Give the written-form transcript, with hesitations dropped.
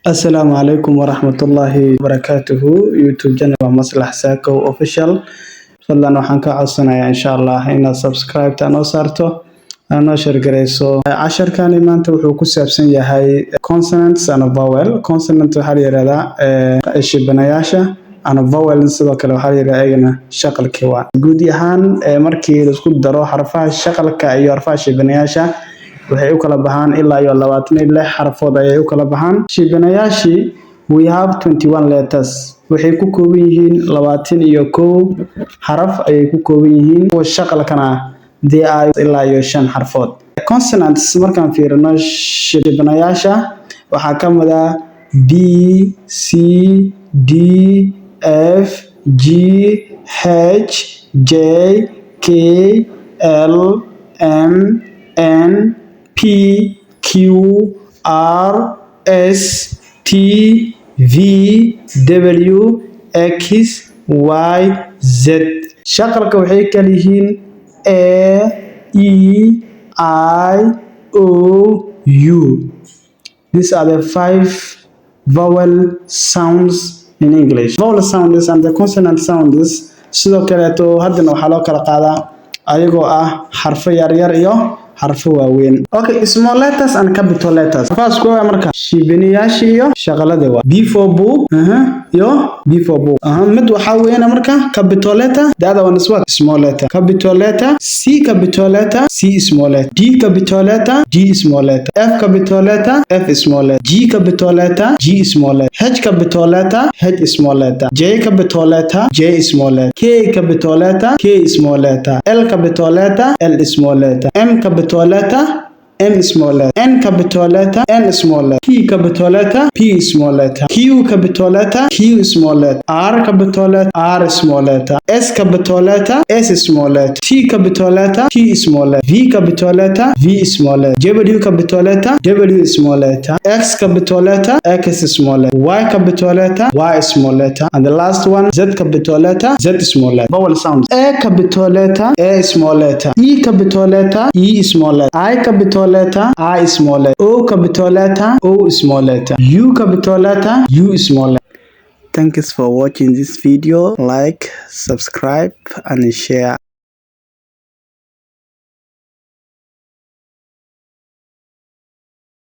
السلام عليكم ورحمة الله وبركاته. يوتيوب channel مصلح ساكو official. فضلا waxaan ka codsanayaa insha Allah inaad subscribe noo saarto noo share gareyso. Casharkani maanta wuxuu ku saabsan yahay consonants and vowel. Consonant waxa la yiraahdaa shibanayaasha and vowel sidoo kale waxa la yiraahdaa shaqalka waa. Guud ahaan markii la isku daro xarfaha shaqalka iyo xarfaha shibanayaasha waxay u kala baxaan ilaa iyo 26 xarfood ayay u kala baxaan. Shibanayaashii we have 21 letters. waxay ku kooban yihiin 21 xaraf ayay ku kooban yihiin. oo shaqalkana they are ilaa iyo 5 xarfood. Consonants markaan fiirino shibanayaasha waxa ka mid ah B C D F G H J K L M N P Q R S T V W X Y Z. shaqalka waxay kala yihiin A E I O U. These are the 5 vowel sounds in English. Vowel sounds and the consonant sounds sidoo kale haddana waxa loo kala qaadaa ayagoo ah xarfo yar yar iyo xarfo waaweyn. Okay, small letters and capital letters. First go marka shibanayaasha iyo shaqalada waa B for book, iyo B for book. Mid waxa weeyna marka capital letter, the other one is what? Small letter. Capital letter, C capital letter, C small letter. D capital letter, D small letter. F capital letter, F small letter. G capital letter, G small letter. H capital letter, H small letter. J capital letter, J small letter. K capital letter, K small letter. L capital letter, L small letter. M capital letter, M small letter. N capital letter, N small letter. P capital letter, P small letter. Q capital letter, Q small letter. R capital letter, R small letter. S capital letter, S small letter. T capital letter, T small letter. V capital letter, V small letter. W capital letter, W small letter. X capital letter, X small letter. Y capital letter, Y small letter. And the last one, Z capital letter, Z small letter. Vowel sounds. A capital letter, A small letter. E capital letter, E small letter. I capital letter, I small letter. O capital letter, O small letter. U capital letter, U small letter. Thanks for watching this video. Like, subscribe and share.